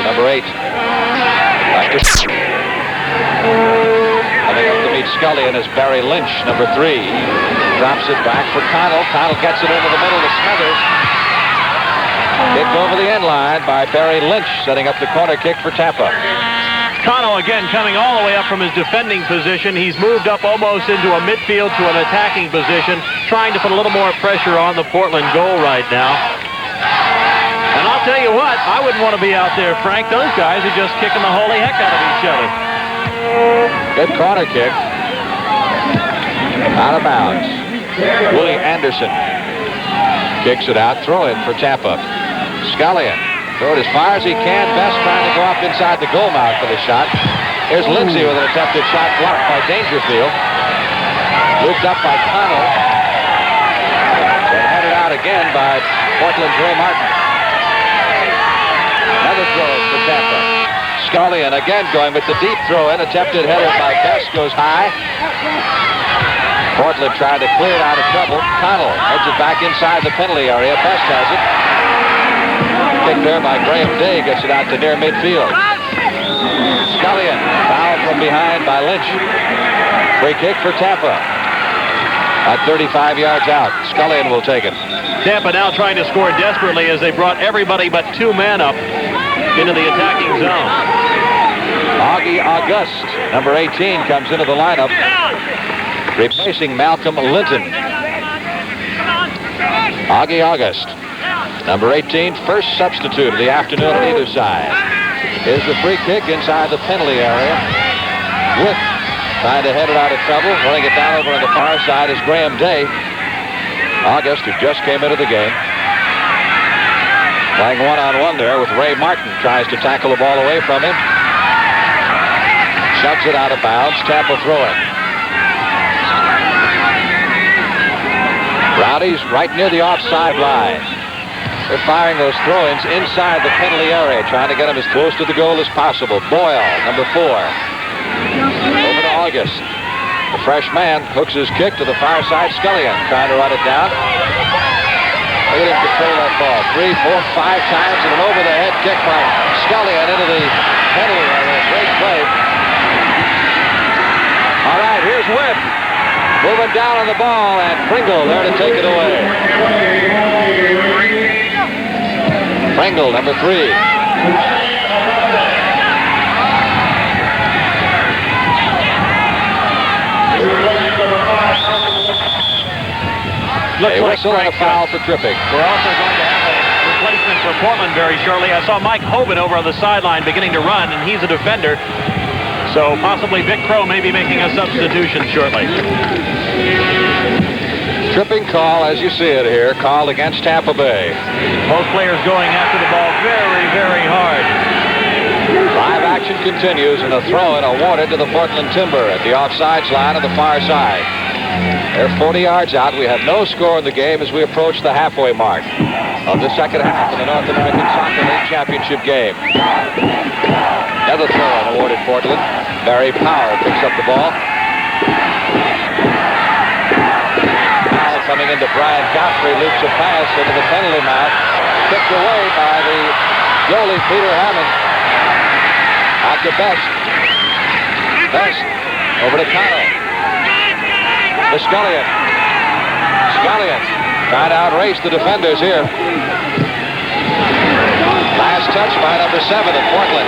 number 8. Coming up to meet Scullion is Barry Lynch, number 3. Drops it back for Connell. Connell gets it into the middle to Smithers. Kicked over the end line by Barry Lynch, setting up the corner kick for Tampa. Connell again coming all the way up from his defending position. He's moved up almost into a midfield to an attacking position, trying to put a little more pressure on the Portland goal right now. And I'll tell you what, I wouldn't want to be out there, Frank. Those guys are just kicking the holy heck out of each other. Good corner kick. Out of bounds. Willie Anderson kicks it out. Throw in for Tampa. Scullion. Throw it as far as he can. Best trying to go up inside the goal mouth for the shot. Here's Lindsay with an attempted shot blocked by Dangerfield. Looped up by Connell. And headed out again by Portland's Ray Martin. Another throw for Tampa. Scullion again going with the deep throw in. Attempted header by Best goes high. Portland trying to clear it out of trouble. Connell heads it back inside the penalty area. Best has it. Kick there by Graham Day, gets it out to near midfield. Scullion fouled from behind by Lynch. Free kick for Tampa. At 35 yards out. Scullion will take it. Tampa now trying to score desperately as they brought everybody but 2 men up into the attacking zone. Augie August, number 18, comes into the lineup, replacing Malcolm Linton. Augie August. Number 18, first substitute of the afternoon on either side. Here's the free kick inside the penalty area. With trying to head it out of trouble. Running it down over on the far side is Graham Day. August, who just came into the game. Playing one-on-one there with Ray Martin. Tries to tackle the ball away from him. Shoves it out of bounds. Tampa throwing. Rowdy's right near the offside line. They're firing those throw-ins inside the penalty area, trying to get them as close to the goal as possible. Boyle, number 4. Over to August. The fresh man hooks his kick to the far side. Scullion trying to run it down. Look at him control that ball. 3, 4, 5 times, and an over-the-head kick by Scullion into the penalty area. Great play. All right, here's Webb. Moving down on the ball, and Pringle there to take it away. Pringle, number 3. Looks a like whistle and a foul for tripping. We're also going to have a replacement for Portland very shortly. I saw Mike Hoban over on the sideline beginning to run, and he's a defender. So possibly Vic Crow may be making a substitution shortly. Tripping call, as you see it here, called against Tampa Bay. Both players going after the ball very, very hard. Live action continues, and a throw-in awarded to the Portland Timber at the offsides line on the far side. They're 40 yards out. We have no score in the game as we approach the halfway mark of the second half of the North American Soccer League Championship game. Another throw-in awarded Portland. Barry Power picks up the ball. Coming into Brian Godfrey, loops a pass into the penalty mouth. Kicked away by the goalie, Peter Hammond. Out to Best. Best over to Connell. To Scullion. Scullion trying to outrace the defenders here. Last touch by number 7 of Portland.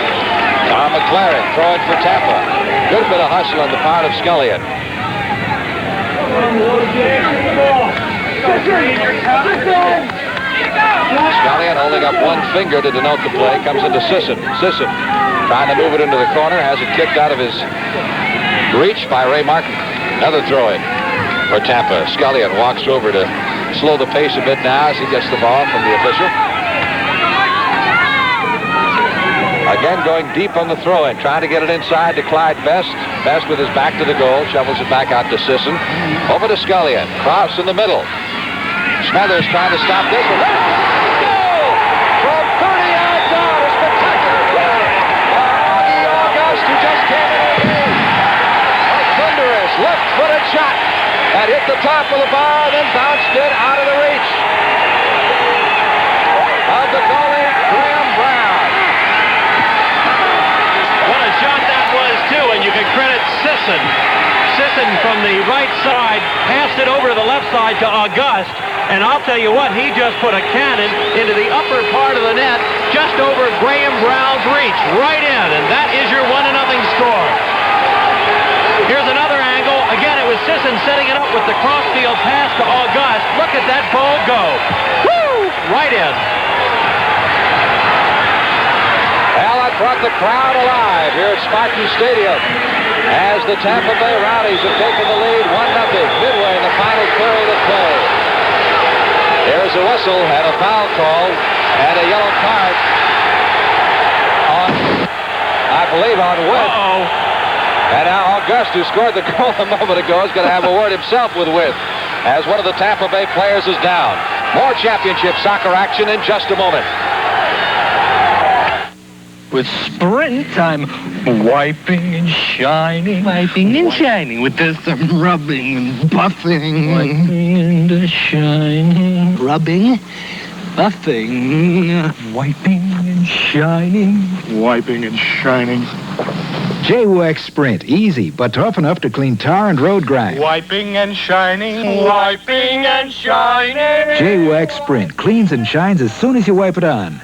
Tom McLaren throwing for Tampa. Good bit of hustle on the part of Scullion. Scullion holding up one finger to denote the play. Comes into Sisson. Sisson trying to move it into the corner. Has it kicked out of his reach by Ray Martin. Another throw-in for Tampa. Scullion walks over to slow the pace a bit now as he gets the ball from the official. Again going deep on the throw-in, trying to get it inside to Clyde Best. Best with his back to the goal, shovels it back out to Sisson. Over to Scullion, cross in the middle. Smothers trying to stop this one. Goal! From 30 yards out, a spectacular play by Augie August, who just came in the game. A thunderous left-footed shot that hit the top of the bar, then bounced it out of the reach of the goalie, Graham Brown. Sisson. Sisson from the right side passed it over to the left side to August. And I'll tell you what, he just put a cannon into the upper part of the net, just over Graham Brown's reach, right in. And that is your 1-0 score. Here's another angle. Again, it was Sisson setting it up with the crossfield pass to August. Look at that ball go. Woo! Right in. Well, that brought the crowd alive here at Spartan Stadium as the Tampa Bay Rowdies have taken the lead 1-0 midway in the final period of play. Here's a whistle and a foul call and a yellow card on, I believe, on Witt. And now August, who scored the goal a moment ago, is going to have a word himself with Witt as one of the Tampa Bay players is down. More championship soccer action in just a moment. With Sprint, I'm wiping and shining. Wiping and shining with this rubbing and buffing. Wiping and shining. Rubbing, buffing. Wiping and shining. Wiping and shining. J-Wax Sprint, easy, but tough enough to clean tar and road grime. Wiping and shining. Wiping and shining. J-Wax Sprint cleans and shines as soon as you wipe it on.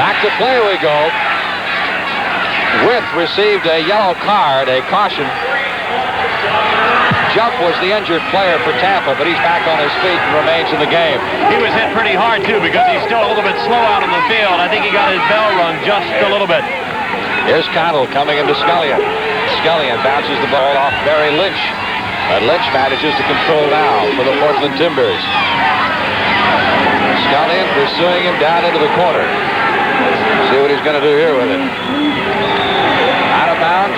Back to play we go. Witt received a yellow card, a caution. Jump was the injured player for Tampa, but he's back on his feet and remains in the game. He was hit pretty hard, too, because he's still a little bit slow out on the field. I think he got his bell rung just a little bit. Here's Connell coming into Scullion. Scullion bounces the ball off Barry Lynch. But Lynch manages to control now for the Portland Timbers. Scullion pursuing him down into the corner. See what he's going to do here with it. Out of bounds.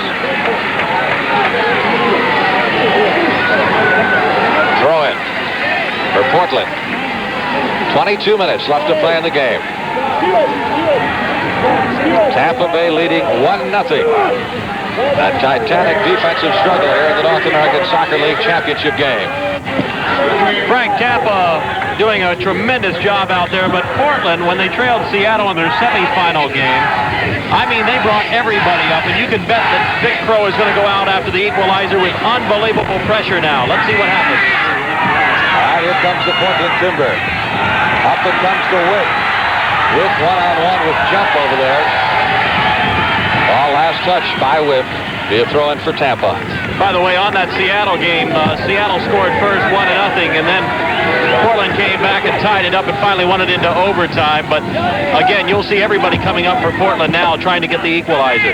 Throw in for Portland. 22 minutes left to play in the game. Tampa Bay leading 1-0. A titanic defensive struggle here in the North American Soccer League Championship game. Frank, Tampa doing a tremendous job out there, but Portland, when they trailed Seattle in their semifinal game, I mean, they brought everybody up, and you can bet that Vic Crow is going to go out after the equalizer with unbelievable pressure now. Let's see what happens. All right, here comes the Portland Timber. Up it comes to Witt. Witt one-on-one with Jump over there. Ball last touch by Witt. Be a throw-in for Tampa. By the way, on that Seattle game, Seattle scored first 1-0, and then Portland came back and tied it up and finally won it into overtime. But again, you'll see everybody coming up for Portland now trying to get the equalizer.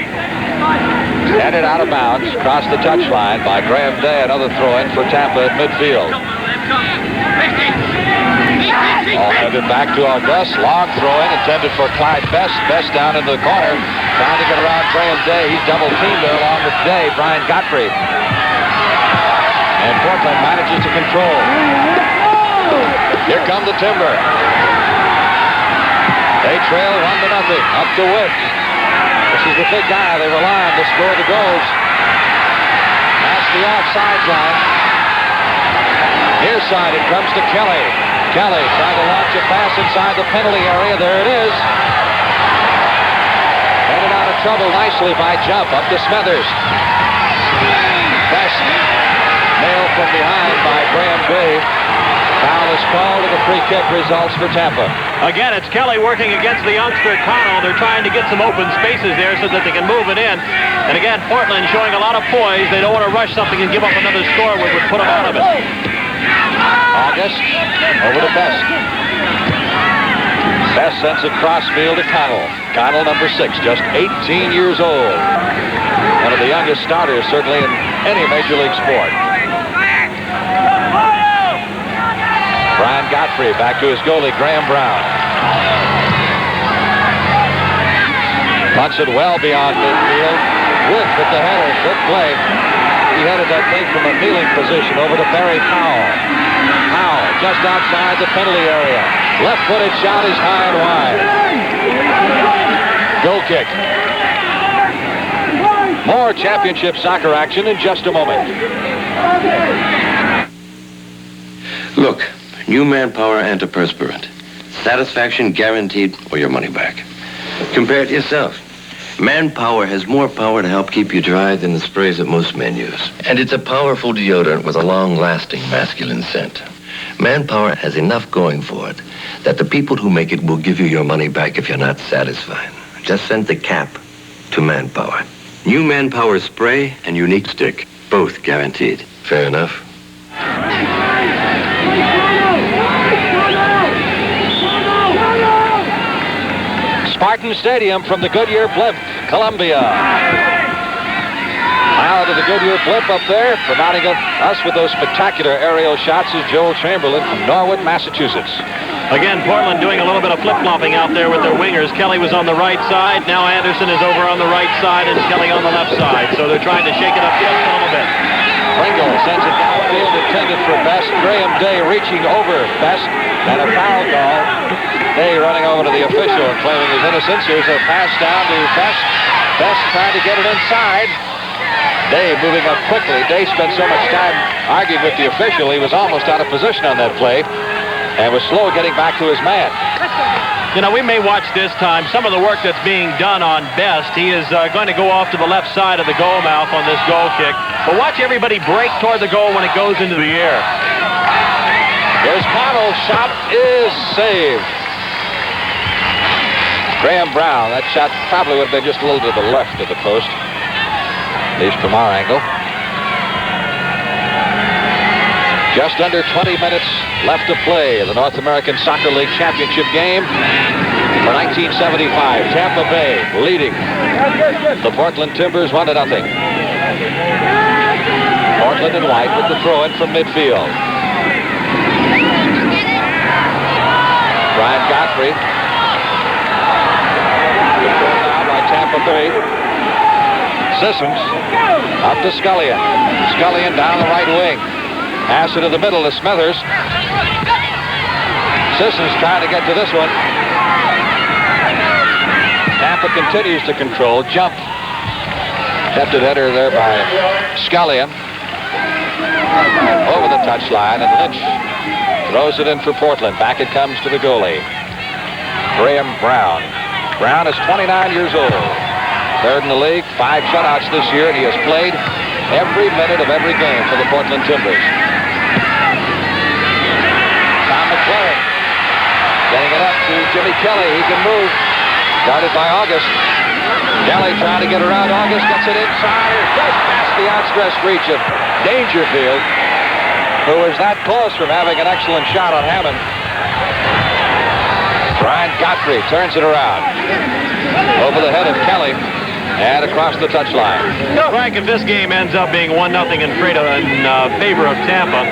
Headed out of bounds, across the touchline by Graham Day. Another throw-in for Tampa at midfield. All headed back to August. Long throw-in intended for Clyde Best. Best down into the corner. Trying to get around Graham Day. He's double-teamed there along with Day. Brian Godfrey. And Portland manages to control. Here come the Timber. They trail 1-0. Up to Witt. This is the big guy they rely on to score the goals. That's the offside line. Near side, it comes to Kelly. Kelly trying to launch a pass inside the penalty area. There it is. Headed out of trouble nicely by Jump. Up to Smethers. Best nailed from behind by Graham Day. Foul is called and the free kick results for Tampa. Again, it's Kelly working against the youngster Connell. They're trying to get some open spaces there so that they can move it in. And again, Portland showing a lot of poise. They don't want to rush something and give up another score which would put them out of it. August over to Best. Best sends it crossfield to Connell. Connell, number 6, just 18 years old. One of the youngest starters, certainly, in any Major League sport. Brian Godfrey back to his goalie, Graham Brown. Punts it well beyond midfield. Witt with the header. Good play. He headed that thing from a kneeling position over to Barry Powell. Powell just outside the penalty area. Left-footed shot is high and wide. Goal kick. More championship soccer action in just a moment. Look, new manpower antiperspirant. Satisfaction guaranteed or your money back. Compare it yourself. Manpower has more power to help keep you dry than the sprays that most men use. And it's a powerful deodorant with a long-lasting masculine scent. Manpower has enough going for it that the people who make it will give you your money back if you're not satisfied. Just send the cap to Manpower. New Manpower spray and unique stick. Both guaranteed. Fair enough. Spartan Stadium from the Goodyear Blimp, Columbia. Pilot of the Goodyear Blimp up there, providing us with those spectacular aerial shots is Joel Chamberlain from Norwood, Massachusetts. Again, Portland doing a little bit of flip-flopping out there with their wingers. Kelly was on the right side. Now Anderson is over on the right side and Kelly on the left side. So they're trying to shake it up just a little bit. Pringle sends it downfield, intended for Best. Graham Day reaching over Best, and a foul call. Day running over to the official and claiming his innocence. Here's a pass down to Best. Best trying to get it inside. Day moving up quickly. Day spent so much time arguing with the official, he was almost out of position on that play and was slow getting back to his man. You know, we may watch this time some of the work that's being done on Best. He is going to go off to the left side of the goal mouth on this goal kick. But watch everybody break toward the goal when it goes into the air. Here's Connell's shot is saved. Graham Brown, that shot probably would have been just a little to the left of the post, at least from our angle. Just under 20 minutes left to play in the North American Soccer League Championship game for 1975. Tampa Bay leading the Portland Timbers 1-0. Portland and White with the throw-in from midfield. Brian Godfrey. Controlled now by Tampa Bay. Sissons up to Scullion. Scullion down the right wing. Pass it to the middle to Smithers. Sissons trying to get to this one. Tampa continues to control. Jump. Attempted header there by Scullion. Over the touchline, and Lynch throws it in for Portland. Back it comes to the goalie, Graham Brown. Brown is 29 years old. Third in the league, 5 shutouts this year, and he has played every minute of every game for the Portland Timbers. McLaren getting it up to Jimmy Kelly. He can move. Guarded by August. Kelly trying to get around August. Gets it inside. Just past the outstretched reach of Dangerfield, who is that close from having an excellent shot on Hammond. Brian Godfrey turns it around. Over the head of Kelly. And across the touchline. Frank, if this game ends up being 1-0 in favor of Tampa,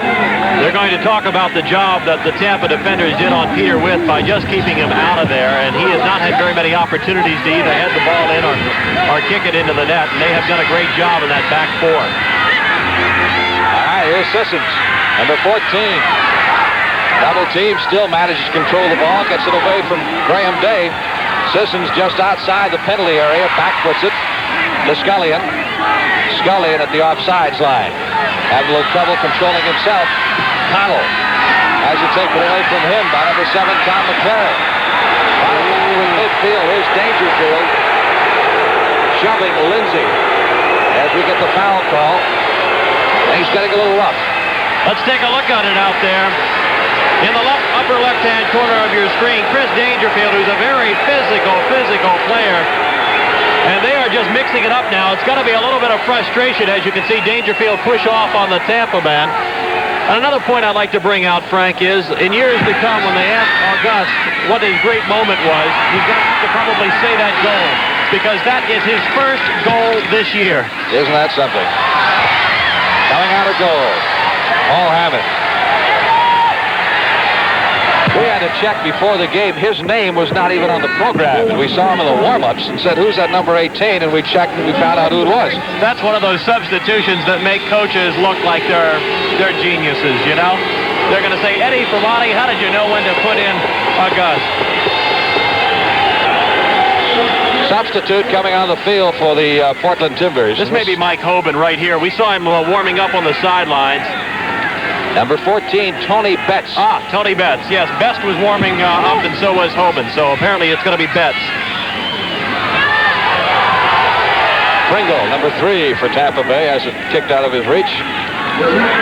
they're going to talk about the job that the Tampa defenders did on Peter Witt by just keeping him out of there, and he has not had very many opportunities to either head the ball in or kick it into the net, and they have done a great job in that back four. All right, here's Sissons, number 14. Double team, still manages to control the ball, gets it away from Graham Day. Sissons just outside the penalty area, backputs it to Scullion. Scullion at the offsides line. Having a little trouble controlling himself. Connell has it taken away from him by number 7, Tom McLaren. With midfield, here's Dangerfield shoving Lindsay as we get the foul call. And he's getting a little rough. Let's take a look at it out there. In the upper left-hand corner of your screen, Chris Dangerfield, who's a very physical player. And they are just mixing it up now. It's got to be a little bit of frustration, as you can see Dangerfield push off on the Tampa man. And another point I'd like to bring out, Frank, is in years to come, when they ask August what his great moment was, he's going to have to probably say that goal, because that is his first goal this year. Isn't that something? Coming out of goal, Paul Hammond. We had to check before the game. His name was not even on the program. We saw him in the warm-ups and said, who's that number 18? And we checked and we found out who it was. That's one of those substitutions that make coaches look like they're geniuses, you know? They're going to say, Eddie Fermani, how did you know when to put in August? Substitute coming on the field for the Portland Timbers. This may be Mike Hoban right here. We saw him warming up on the sidelines. Number 14, Tony Betts. Tony Betts. Yes, Best was warming up, and so was Hoban. So apparently it's going to be Betts. Pringle, number 3 for Tampa Bay, has it kicked out of his reach.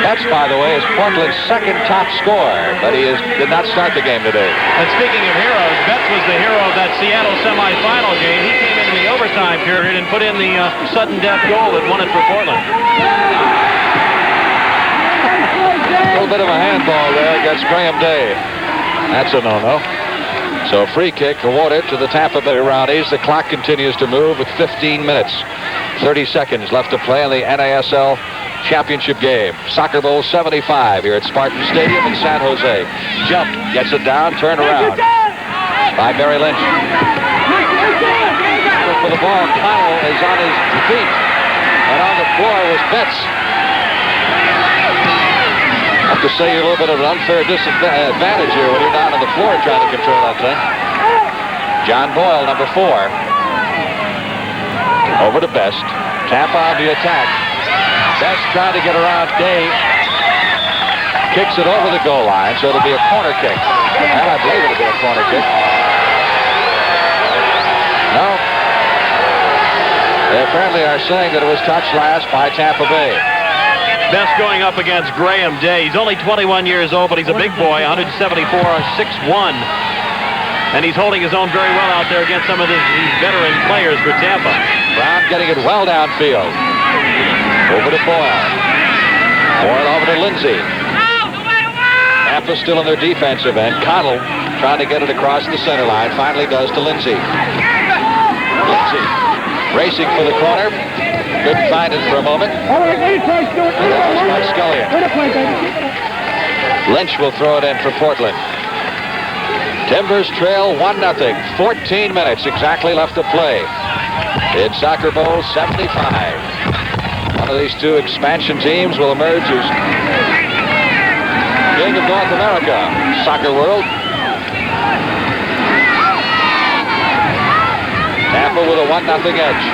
Betts, by the way, is Portland's second top scorer, but he did not start the game today. And speaking of heroes, Betts was the hero of that Seattle semifinal game. He came into the overtime period and put in the sudden death goal that won it for Portland. A little bit of a handball there against Graham Day. That's a no-no. So free kick awarded to the Tampa Bay Rowdies. The clock continues to move with 15 minutes. 30 seconds left to play in the NASL championship game. Soccer Bowl 75 here at Spartan Stadium in San Jose. Jump, gets it down, turn around by Barry Lynch. For the ball, Connell is on his feet, and on the floor was Betts. I have to say you're a little bit of an unfair disadvantage here when you're down on the floor trying to control that thing. John Boyle, number 4. Over to Best. Tampa on the attack. Best trying to get around Day. Kicks it over the goal line, so it'll be a corner kick. And I believe it'll be a corner kick. No. They apparently are saying that it was touched last by Tampa Bay. Best going up against Graham Day. He's only 21 years old, but he's a big boy, 174, 6'1". And he's holding his own very well out there against some of these veteran players for Tampa. Brown getting it well downfield. Over to Boyle. Boyle over to Lindsay. Tampa still in their defensive end. Connell trying to get it across the center line. Finally does to Lindsay. Lindsay racing for the corner. Couldn't find it for a moment. By Scullion. Lynch will throw it in for Portland. Timbers trail 1-0. 14 minutes exactly left to play in Soccer Bowl 75. One of these two expansion teams will emerge as king of North America, soccer world. Tampa with a 1-0 edge.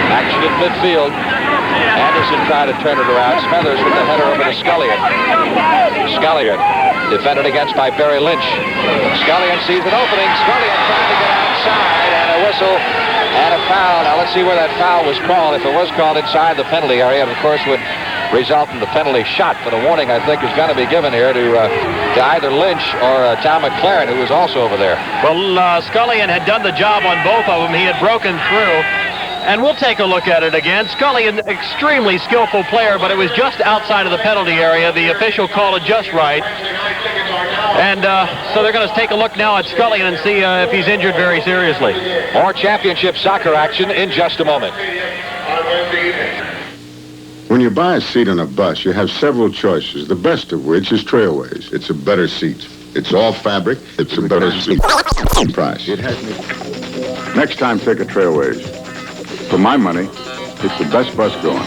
Action at midfield. Anderson tried to turn it around. Smethers with the header over to Scullion. Scullion defended against by Barry Lynch. Scullion sees an opening. Scullion trying to get outside, and a whistle and a foul. Now let's see where that foul was called. If it was called inside the penalty area, it of course would result in the penalty shot. But a warning, I think, is going to be given here to either Lynch or Tom McLaren, who was also over there. Well, Scullion had done the job on both of them. He had broken through. And we'll take a look at it again. Scullion, extremely skillful player, but it was just outside of the penalty area. The official called it just right. And so they're going to take a look now at Scullion and see if he's injured very seriously. More championship soccer action in just a moment. When you buy a seat on a bus, you have several choices, the best of which is Trailways. It's a better seat. It's all fabric. It's a better seat. Price. It has me. Next time, take a Trailways. For my money, it's the best bus going.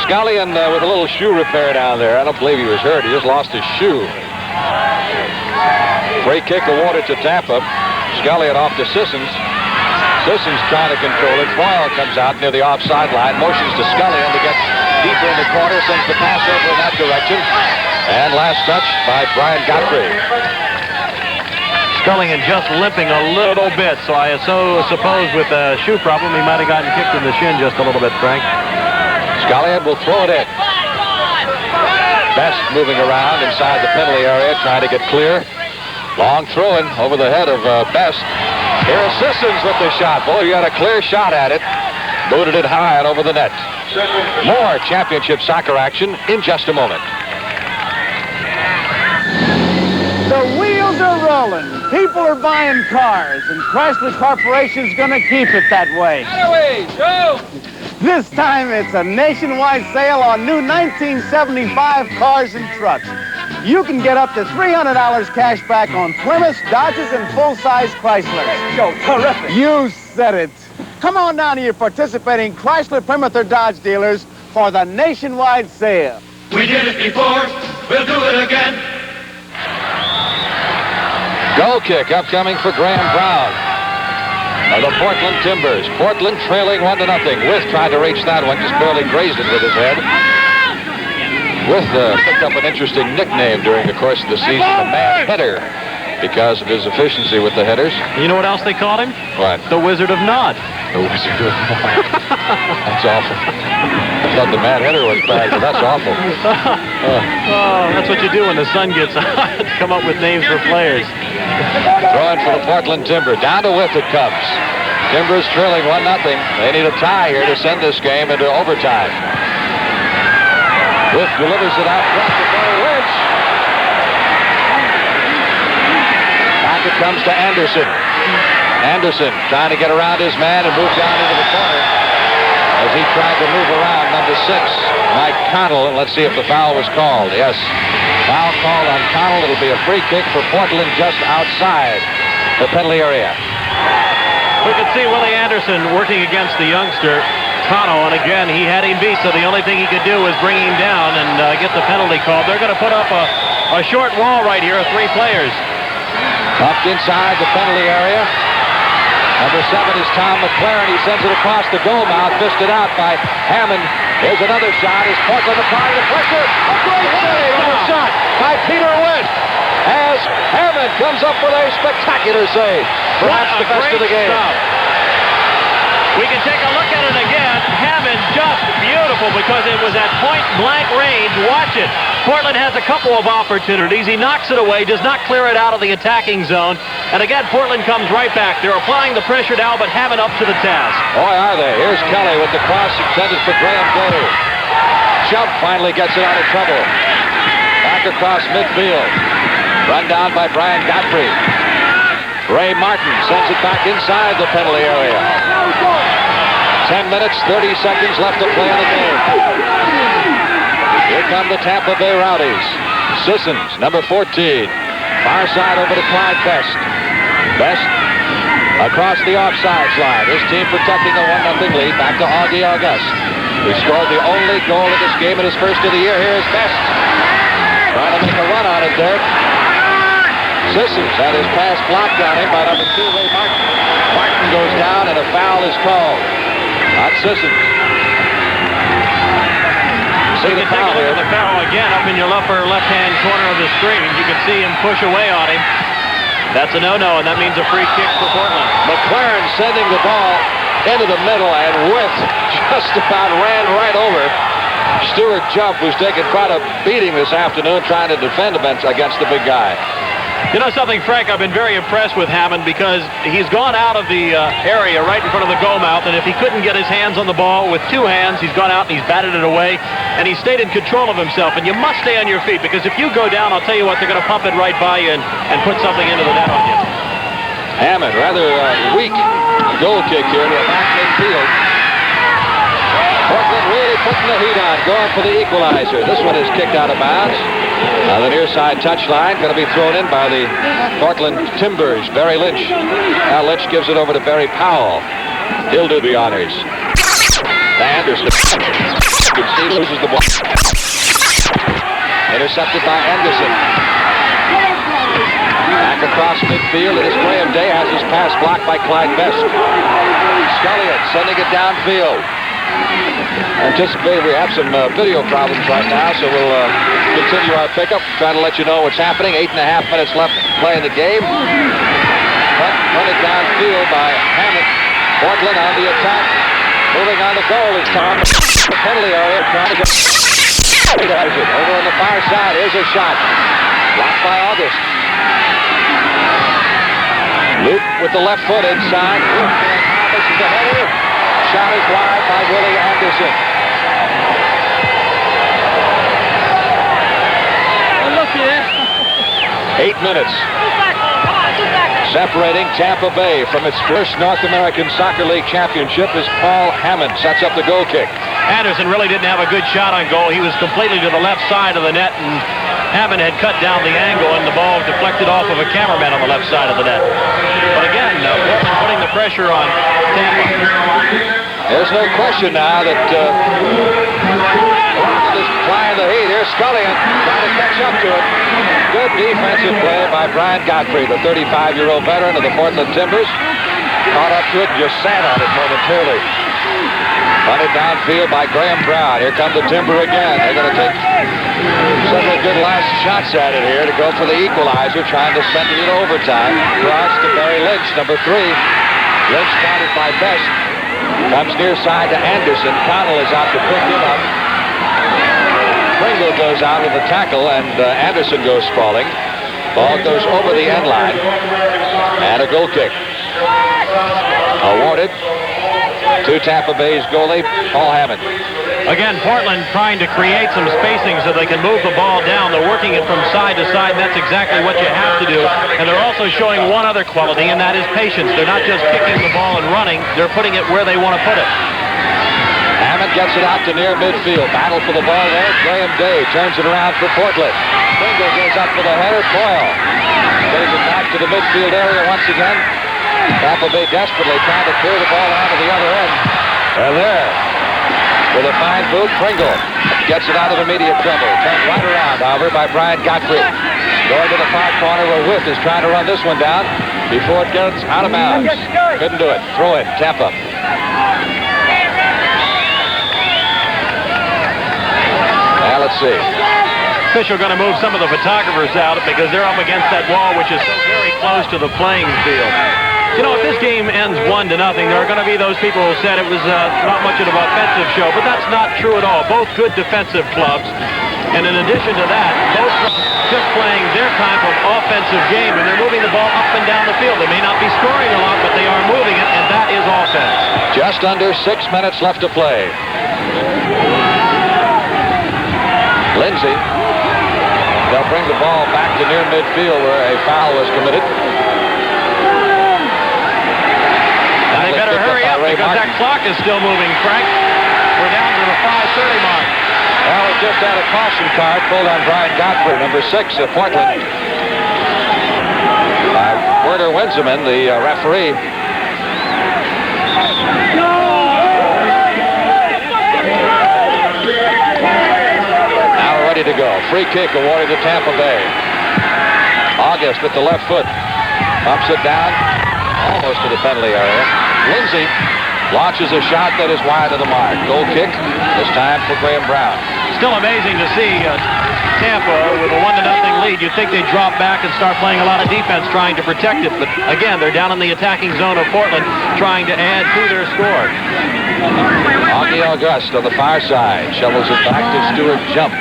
Scullion with a little shoe repair down there. I don't believe he was hurt. He just lost his shoe. Free kick awarded to Tampa. Scullion off to Sissons. Sissons trying to control it. Boyle comes out near the offside line. Motions to Scullion to get deeper in the corner. Sends the pass over in that direction. And last touch by Brian Godfrey. Scullion just limping a little bit, so I suppose with a shoe problem, he might have gotten kicked in the shin just a little bit, Frank. Scullion will throw it in. Best moving around inside the penalty area, trying to get clear. Long throw-in over the head of Best. Here's Sissons with the shot. Boy, you had a clear shot at it. Booted it high and over the net. More championship soccer action in just a moment. The wheels are rolling. People are buying cars, and Chrysler Corporation's going to keep it that way. This time, it's a nationwide sale on new 1975 cars and trucks. You can get up to $300 cash back on Plymouths, Dodges, and full-size Chryslers. Yo, terrific. You said it. Come on down to your participating Chrysler, Plymouth, or Dodge dealers for the nationwide sale. We did it before, we'll do it again. Goal kick upcoming for Graham Brown of the Portland Timbers. Portland trailing 1-0. With tried to reach that one, just barely grazed it with his head. With picked up an interesting nickname during the course of the season, the man hitter. because of his efficiency with the hitters. You know what else they called him? What? The Wizard of Nod. The Wizard of Nod. That's awful. I thought the Mad Hitter was bad, but that's awful. Oh, that's what you do when the sun gets out. Come up with names for players. Throwing for the Portland Timber. Down to With it comes. Timbers trailing 1-0. They need a tie here to send this game into overtime. With delivers it out front to Barry Lynch. Back it comes to Anderson. Anderson trying to get around his man and move down into the corner as he tried to move around number 6, Mike Connell. And let's see if the foul was called. Yes, foul called on Connell. It'll be a free kick for Portland just outside the penalty area. We could see Willie Anderson working against the youngster, Connell, and again, he had him beat, so the only thing he could do was bring him down and get the penalty called. They're going to put up a short wall right here of 3 players. Up inside the penalty area. Number 7 is Tom McLaren. He sends it across the goal mouth, fisted out by Hammond. Here's another shot as Portland applying the pressure. A great save and a shot by Peter Witt as Hammond comes up with a spectacular save. Perhaps the best of the game. Stop. We can take a look at it again. Hammond just beautiful because it was at point-blank range. Watch it. Portland has a couple of opportunities. He knocks it away, does not clear it out of the attacking zone. And again, Portland comes right back. They're applying the pressure now, but Hammond up to the task. Boy, are they. Here's Kelly with the cross intended for Graham Day. Jump finally gets it out of trouble. Back across midfield. Run down by Brian Godfrey. Ray Martin sends it back inside the penalty area. 10 minutes, 30 seconds left to play in the game. Here come the Tampa Bay Rowdies. Sissons, number 14. Far side over to Clyde Best. Best across the offsides line. His team protecting a 1-0 lead. Back to Augie August, who scored the only goal of this game in his first of the year. Here is Best. Trying to make a run on it there. Sissons had his pass blocked on him by number 2, Ray Martin. Martin goes down and a foul is called on Sissons. See the foul here. The foul again up in your upper left-hand corner of the screen. You can see him push away on him. That's a no-no, and that means a free kick for Portland. McLaren sending the ball into the middle, and Witt just about ran right over Stuart Jump, who's taken quite a beating this afternoon trying to defend against the big guy. You know something, Frank? I've been very impressed with Hammond because he's gone out of the area right in front of the goal mouth, and if he couldn't get his hands on the ball with 2 hands, he's gone out and he's batted it away, and he stayed in control of himself. And you must stay on your feet because if you go down, I'll tell you what, they're going to pump it right by you and put something into the net on you. Hammond, rather weak goal kick here to the back midfield. Portland really putting the heat on, going for the equalizer. This one is kicked out of bounds. Now the near side touchline going to be thrown in by the Portland Timbers, Barry Lynch. Now Lynch gives it over to Barry Powell. He'll do the honors. Anderson. He loses the ball. Intercepted by Anderson. Back across midfield, and as Graham Day has his pass blocked by Clyde Best. Scullion sending it downfield. Anticipating we have some video problems right now, so we'll continue our pickup, trying to let you know what's happening. 8.5 minutes left playing the game. Run it downfield by Hammond. Portland on the attack. Moving on the goal is Tom. The penalty area trying to get it. Over on the far side. Here's a shot. Blocked by August. Luke with the left foot inside. This is the header. Shot is wide by Willie Anderson. Look here. 8 minutes. Separating Tampa Bay from its first North American Soccer League championship is Paul Hammond. Sets up the goal kick. Anderson really didn't have a good shot on goal. He was completely to the left side of the net, and Hammond had cut down the angle, and the ball deflected off of a cameraman on the left side of the net. But again, Portland putting the pressure on Tampa. There's no question now that Portland is applying the heat. Here's Scullion trying to catch up to it. Good defensive play by Brian Godfrey, the 35-year-old veteran of the Portland Timbers. Caught up to it and just sat on it momentarily. Run it downfield by Graham Brown. Here comes the Timber again. They're going to take several good last shots at it here to go for the equalizer, trying to spend it in overtime. Cross to Barry Lynch, number 3. Lynch counted by Best. Comes near side to Anderson. Connell is out to pick him up. Pringle goes out with a tackle, and Anderson goes sprawling. Ball goes over the end line. And a goal kick. Awarded to Tampa Bay's goalie, Paul Hammond. Again, Portland trying to create some spacing so they can move the ball down. They're working it from side to side, and that's exactly what you have to do. And they're also showing one other quality, and that is patience. They're not just kicking the ball and running. They're putting it where they want to put it. Hammond gets it out to near midfield. Battle for the ball there. Graham Day turns it around for Portland. Pringle goes up for the header. Coyle getting it back to the midfield area once again. Tampa Bay desperately trying to clear the ball out to the other end. And there, with a fine boot, Pringle gets it out of immediate trouble. Turned right around, however, by Brian Gottfried. Going to the far corner where Whiff is trying to run this one down before it gets out of bounds. Couldn't do it. Throw in, Tampa. Now let's see. Official going to move some of the photographers out because they're up against that wall, which is so very close to the playing field. You know, if this game ends 1-0, there are going to be those people who said it was not much of an offensive show, but that's not true at all. Both good defensive clubs, and in addition to that, both just playing their type of offensive game, and they're moving the ball up and down the field. They may not be scoring a lot, but they are moving it, and that is offense. Just under 6 minutes left to play. Lindsay. They'll bring the ball back to near midfield where a foul was committed. And they better hurry up because that clock is still moving, Frank. We're down to the 5:30 mark. Well, we just had a caution card pulled on Brian Godfrey, number 6 of Portland, by Werner Winseman, the referee. Ready to go. Free kick awarded to Tampa Bay. August with the left foot. Bumps it down almost to the penalty area. Lindsay launches a shot that is wide of the mark. Goal kick, this time for Graham Brown. Still amazing to see Tampa with a 1-0 lead. You'd think they'd drop back and start playing a lot of defense trying to protect it. But again, they're down in the attacking zone of Portland trying to add to their score. Augie August on the far side. Shovels it back to Stewart. Jump,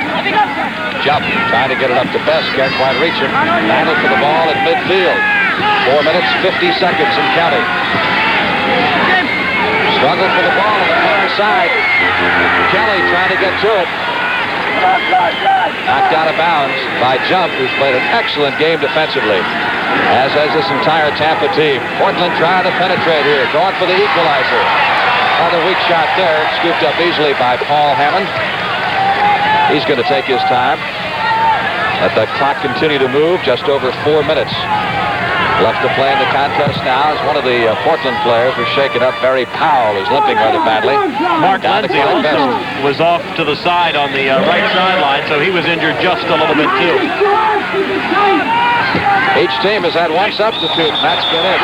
trying to get it up to Best. Can't quite reach him. Battle for the ball at midfield. 4 minutes, 50 seconds and counting. Struggle for the ball on the far side. Kelly trying to get to it. Knocked out of bounds by Jump, who's played an excellent game defensively, as has this entire Tampa team. Portland trying to penetrate here. Going for the equalizer. Another weak shot there, scooped up easily by Paul Hammond. He's going to take his time. Let the clock continue to move. Just over 4 minutes left to play in the contest now as one of the Portland players was shaken up. Barry Powell is limping rather badly. Mark Lindsay also was off to the side on the right sideline, so he was injured just a little bit too. Each team has had one substitute, and that's been it.